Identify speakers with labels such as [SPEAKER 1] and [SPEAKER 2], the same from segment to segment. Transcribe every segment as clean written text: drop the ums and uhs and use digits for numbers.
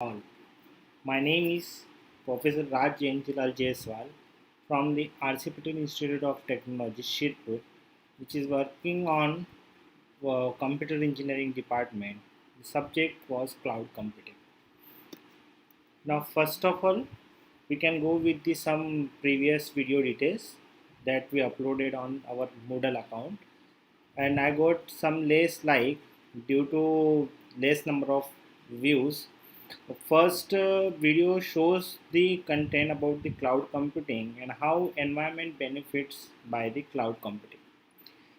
[SPEAKER 1] All. My name is Professor Raj Jaiswal from the RC Patel Institute of Technology, Shirpur, which is working on computer engineering department. The subject was cloud computing. Now, first of all, we can go with the some previous video details that we uploaded on our Moodle account, and I got some less like due to less number of views. The first video shows the content about the cloud computing and how environment benefits by the cloud computing.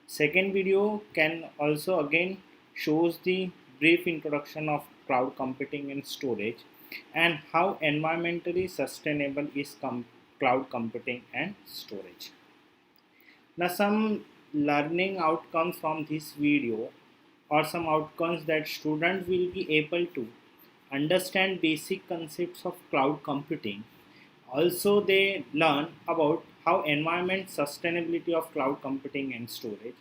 [SPEAKER 1] Second video can also again shows the brief introduction of cloud computing and storage and how environmentally sustainable is cloud computing and storage. Now some learning outcomes from this video or some outcomes that students will be able to understand basic concepts of cloud computing. Also they learn about how environment sustainability of cloud computing and storage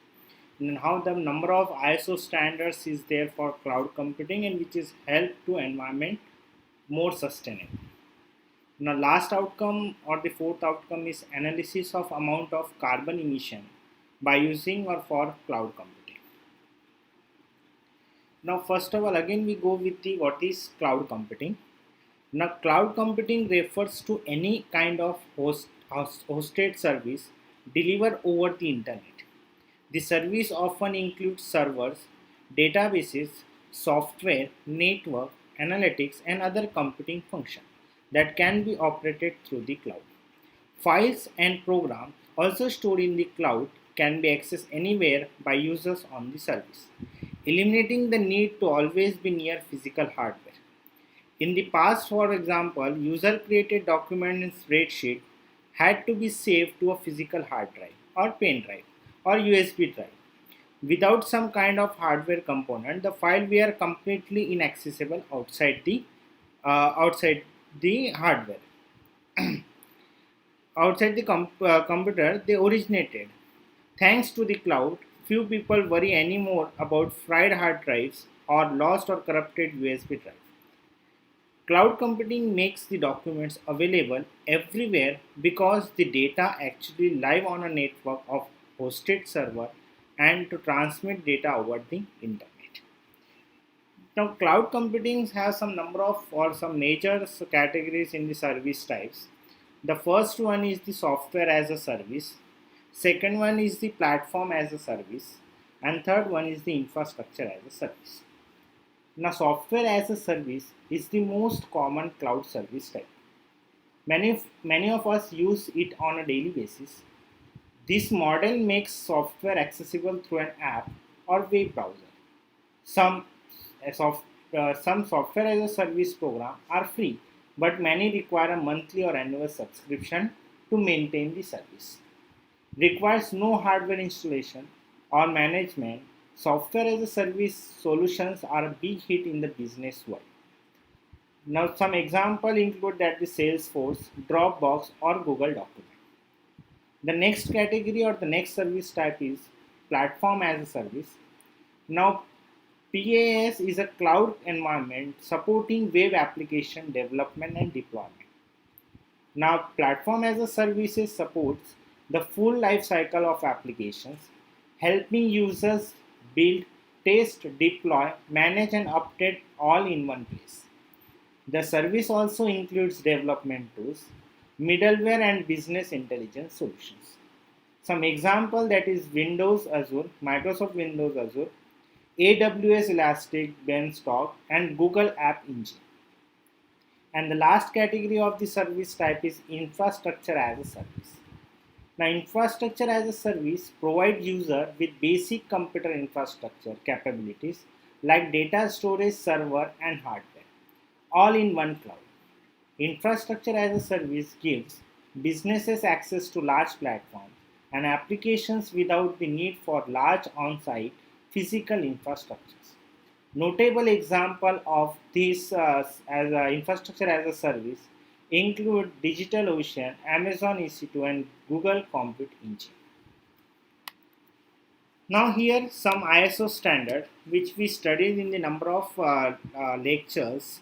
[SPEAKER 1] and how the number of ISO standards is there for cloud computing and which is help to environment more sustainable. Now last outcome or the fourth outcome is analysis of amount of carbon emission by using or for cloud computing. Now first of all again we go with the what is cloud computing. Now cloud computing refers to any kind of hosted service delivered over the internet. The service often includes servers, databases, software, network, analytics and other computing functions that can be operated through the cloud. Files and programs also stored in the cloud can be accessed anywhere by users on the service, eliminating the need to always be near physical hardware. In the past, for example, user created document in spreadsheet had to be saved to a physical hard drive or pen drive or USB drive. Without some kind of hardware component, the file were completely inaccessible outside the hardware. Outside the computer, they originated. Thanks to the cloud, few people worry anymore about fried hard drives or lost or corrupted USB drives. Cloud computing makes the documents available everywhere because the data actually live on a network of hosted server and to transmit data over the internet. Now cloud computing has some number of or some major categories in the service types. The first one is the software as a service, second one is the platform as a service, and third one is the infrastructure as a service. Now software as a service is the most common cloud service type. Many of us use it on a daily basis. This model makes software accessible through an app or web browser. Some, some software as a service program are free, but many require a monthly or annual subscription to maintain the service. Requires no hardware installation or management. Software as a service solutions are a big hit in the business world. Now some example include that the Salesforce, Dropbox or Google Document. The next category or the next service type is platform as a service. Now PaaS is a cloud environment supporting web application development and deployment. Now platform as a service supports the full life cycle of applications, helping users build, test, deploy, manage and update all in one place. The service also includes development tools, middleware and business intelligence solutions. Some example that is Windows Azure, Microsoft Windows Azure, AWS Elastic Beanstalk and Google App Engine. And the last category of the service type is infrastructure as a service. Now, infrastructure as a service provides user with basic computer infrastructure capabilities like data storage, server, and hardware, all in one cloud. Infrastructure as a service gives businesses access to large platforms and applications without the need for large on-site physical infrastructures. Notable example of this as a infrastructure as a service include DigitalOcean, Amazon EC2 and Google Compute Engine. Now here some ISO standard which we studied in the number of lectures.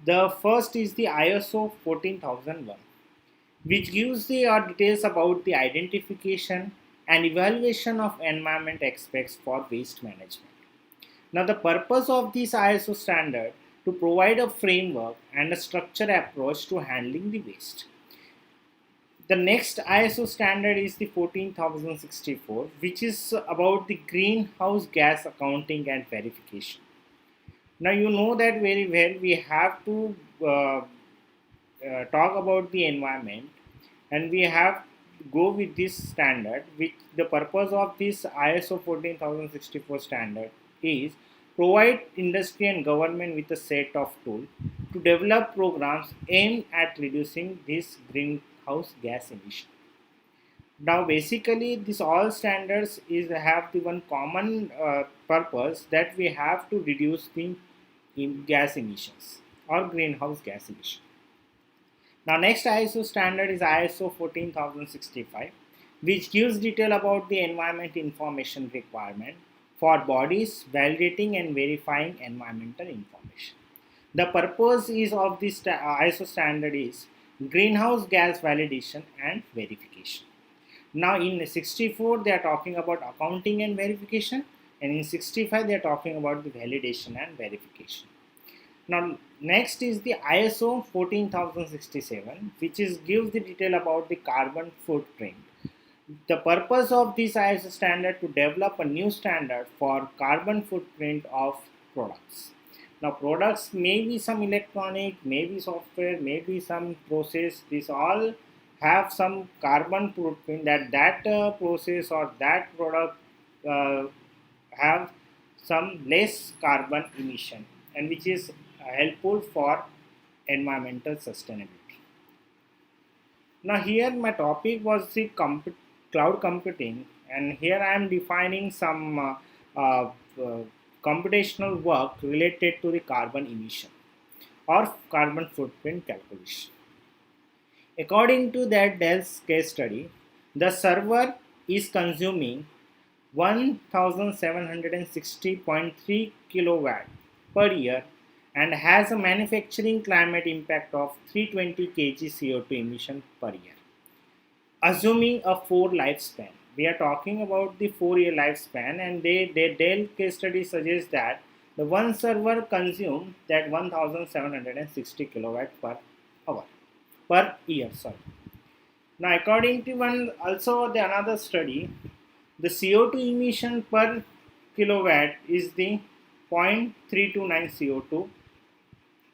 [SPEAKER 1] The first is the ISO 14001, which gives the details about the identification and evaluation of environment aspects for waste management. Now, the purpose of this ISO standard to provide a framework and a structured approach to handling the waste. The next ISO standard is the 14064, which is about the greenhouse gas accounting and verification. Now, you know that very well we have to talk about the environment, and we have to go with this standard, which the purpose of this ISO 14064 standard is provide industry and government with a set of tools to develop programs aimed at reducing this greenhouse gas emission. Now, basically, this all standards is have the one common purpose that we have to reduce the gas emissions or greenhouse gas emission. Now, next ISO standard is ISO 14065, which gives detail about the environment information requirement for bodies validating and verifying environmental information. The purpose is of this ISO standard is greenhouse gas validation and verification. Now, in 64 they are talking about accounting and verification, and in 65 they are talking about the validation and verification. Now, next is the ISO 14067, which is gives the detail about the carbon footprint. The purpose of this ISO standard to develop a new standard for carbon footprint of products. Now, products may be some electronic, maybe software, maybe some process. These all have some carbon footprint that process or that product have some less carbon emission, and which is helpful for environmental sustainability. Now, here my topic was the cloud computing, and here I am defining some computational work related to the carbon emission or carbon footprint calculation. According to that Dell's case study, the server is consuming 1760.3 kilowatt per year and has a manufacturing climate impact of 320 kg CO2 emission per year. Assuming a 4 lifespan, we are talking about the 4-year lifespan, and their Dell case study suggests that the one server consumes that 1760 kilowatt per hour per year. Sorry. Now, according to another study, the CO2 emission per kilowatt is the 0.329 CO2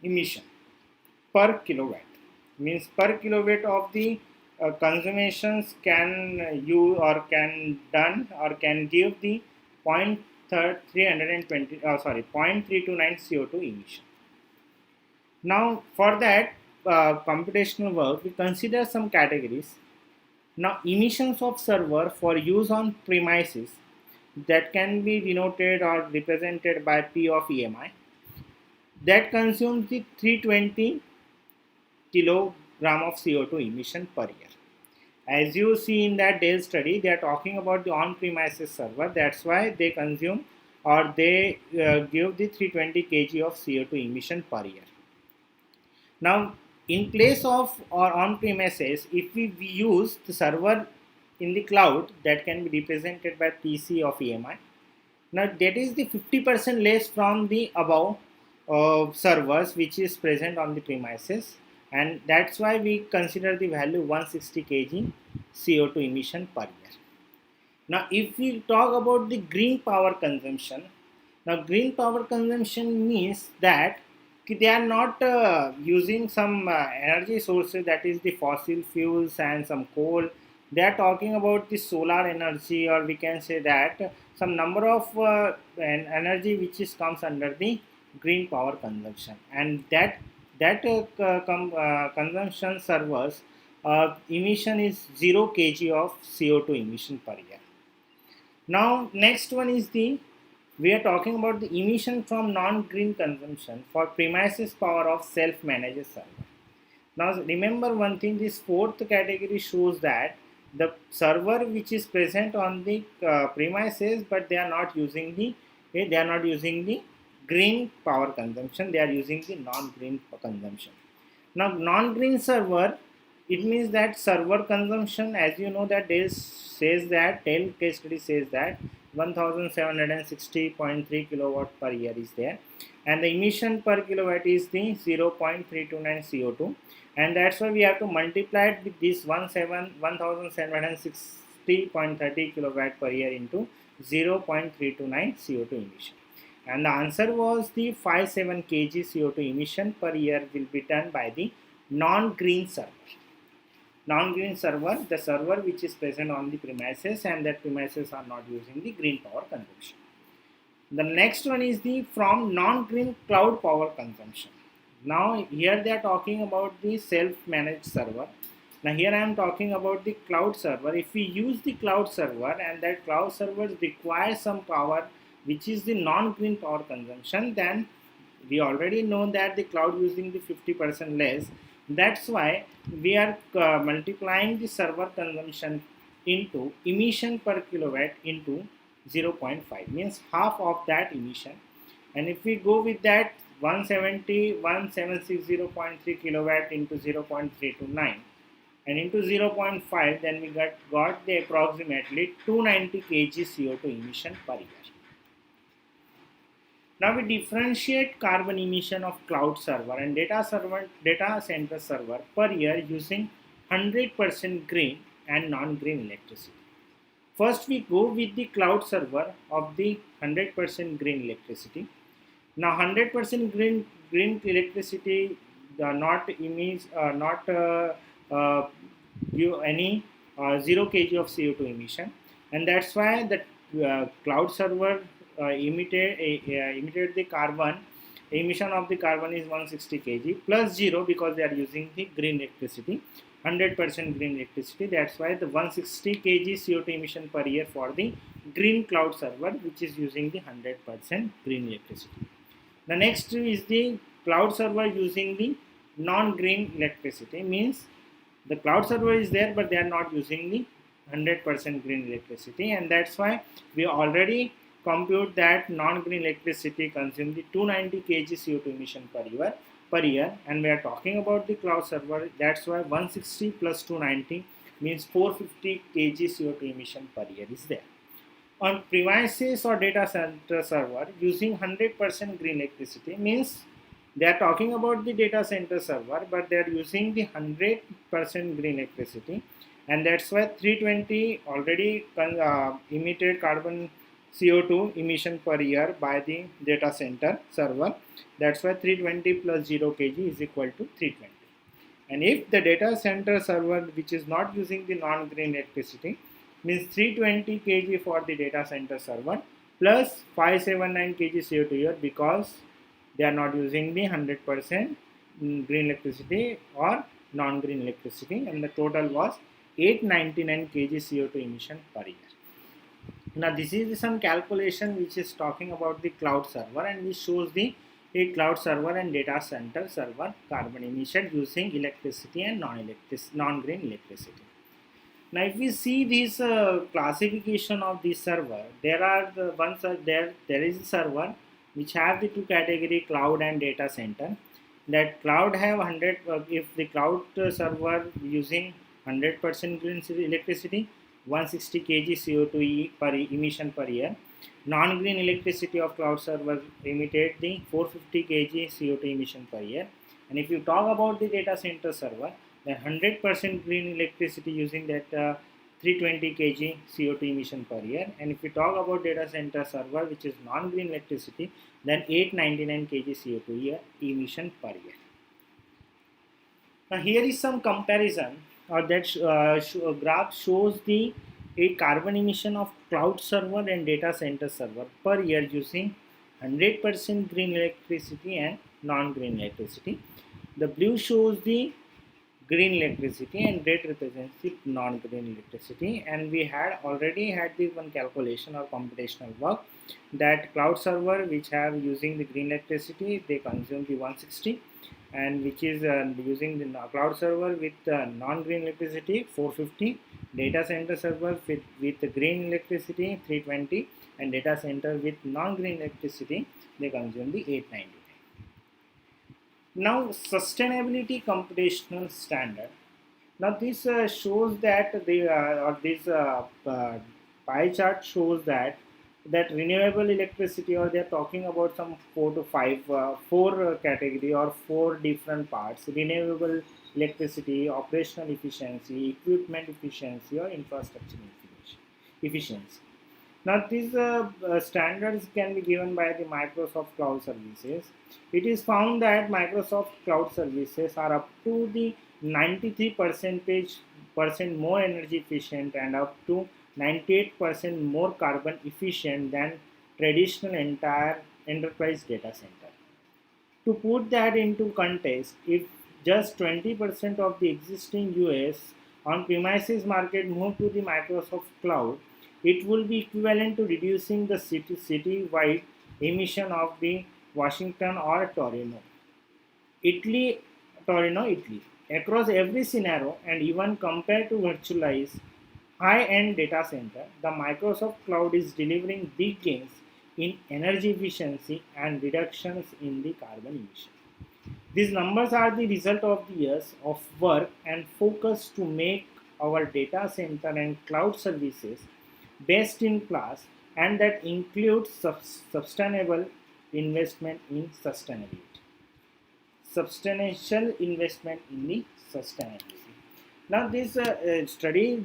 [SPEAKER 1] emission per kilowatt. Means per kilowatt of the consumations can you or can done or can give the 0.329 CO2 emission. Now, for that computational work, we consider some categories. Now, emissions of server for use on premises that can be denoted or represented by P of EMI that consumes the 320 kilogram of CO2 emission per year. As you see in that Dell study, they are talking about the on-premises server. That's why they consume or they give the 320 kg of CO2 emission per year. Now, in place of or on-premises, if we use the server in the cloud, that can be represented by PC of EMI. Now, that is the 50% less from the above servers which is present on the premises, and that's why we consider the value 160 kg CO2 emission per year. Now, if we talk about the green power consumption, now green power consumption means that they are not using some energy sources, that is the fossil fuels and some coal. They are talking about the solar energy, or we can say that some number of energy which is comes under the green power consumption, and that consumption servers emission is 0 kg of CO2 emission per year. Now, next one is we are talking about the emission from non-green consumption for premises power of self-managed server. Now, remember one thing, this fourth category shows that the server which is present on the premises, but they are not using the green power consumption, they are using the non-green consumption. Now non-green server, it means that server consumption, as you know that there says that Dell case study says that 1760.3 kilowatt per year is there, and the emission per kilowatt is the 0.329 CO2, and that's why we have to multiply it with this 1760.30 kilowatt per year into 0.329 CO2 emission. And the answer was the 57 kg CO2 emission per year will be done by the non-green server. Non-green server, the server which is present on the premises and that premises are not using the green power consumption. The next one is the from non-green cloud power consumption. Now here they are talking about the self-managed server. Now here I am talking about the cloud server. If we use the cloud server and that cloud server requires some power which is the non-green power consumption, then we already know that the cloud using the 50% less. That's why we are multiplying the server consumption into emission per kilowatt into 0.5, means half of that emission. And if we go with that 1760.3 kilowatt into 0.329 and into 0.5, then we got the approximately 290 kg CO2 emission per year. Now we differentiate carbon emission of cloud server and data center server per year using 100% green and non-green electricity. First we go with the cloud server of the 100% green electricity. Now 100% green electricity not give any 0 kg of CO2 emission, and that's why the cloud server emitted the carbon emission of the carbon is 160 kg plus 0 because they are using the green electricity, 100% green electricity. That's why the 160 kg CO2 emission per year for the green cloud server which is using the 100% green electricity. The next is the cloud server using the non-green electricity, means the cloud server is there but they are not using the 100% green electricity, and that's why we already compute that non-green electricity consume the 290 kg CO2 emission per year, and we are talking about the cloud server. That's why 160 plus 290 means 450 kg CO2 emission per year is there. On premises or data center server using 100% green electricity, means they are talking about the data center server but they are using the 100% green electricity, and that's why 320 already emitted carbon CO2 emission per year by the data center server. That's why 320 plus 0 kg is equal to 320. And if the data center server which is not using the non-green electricity, means 320 kg for the data center server plus 579 kg CO2 year because they are not using the 100% green electricity or non-green electricity, and the total was 899 kg CO2 emission per year. Now this is some calculation which is talking about the cloud server, and this shows the cloud server and data center server carbon emission using electricity and non-green electricity. Now if we see this classification of this server, there are the ones there is a server which have the two category, cloud and data center. That cloud have 100 if the cloud server using 100% green electricity, 160 kg CO2 per emission per year. Non-green electricity of cloud server emitted the 450 kg CO2 emission per year. And if you talk about the data center server, then 100% green electricity using that 320 kg CO2 emission per year. And if we talk about data center server which is non-green electricity, then 899 kg CO2 emission per year. Now here is some comparison, or that graph shows the carbon emission of cloud server and data center server per year using 100% green electricity and non-green electricity. The blue shows the green electricity and red represents the non-green electricity, and we had already had the one calculation or computational work that cloud server which have using the green electricity, they consume the 160, and which is using the cloud server with non-green electricity 450, data center server with the green electricity 320, and data center with non-green electricity, they consume the 899. Now, sustainability computational standard. Now, this shows that this pie chart shows that renewable electricity, or they are talking about some four category or four different parts: renewable electricity, operational efficiency, equipment efficiency, or infrastructure efficiency. Now, these standards can be given by the Microsoft Cloud Services. It is found that Microsoft Cloud Services are up to the 93% more energy efficient and up to 98% more carbon efficient than traditional entire enterprise data center. To put that into context, if just 20% of the existing US on premises market move to the Microsoft Cloud, it will be equivalent to reducing the city-wide emission of the Washington or Italy, Italy. Across every scenario, and even compared to virtualized high-end data center, the Microsoft Cloud is delivering big gains in energy efficiency and reductions in the carbon emission. These numbers are the result of the years of work and focus to make our data center and cloud services best in class, and that includes sustainable investment in sustainability. Substantial investment in the sustainability. Now, this study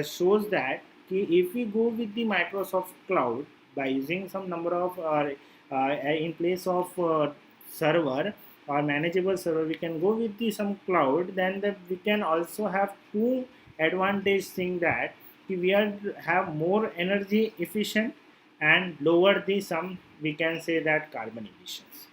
[SPEAKER 1] shows that if we go with the Microsoft Cloud by using some number of in place of server or manageable server, we can go with the some cloud. Then we can also have two advantage thing, that we are have more energy efficient and lower the some, we can say that, carbon emissions.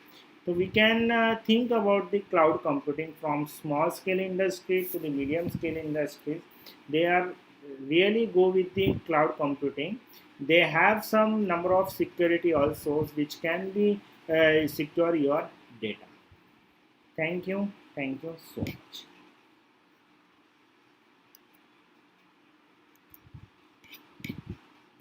[SPEAKER 1] So we can think about the cloud computing from small scale industry to the medium scale industries. They are really go with the cloud computing. They have some number of security also, which can be secure your data. Thank you so much.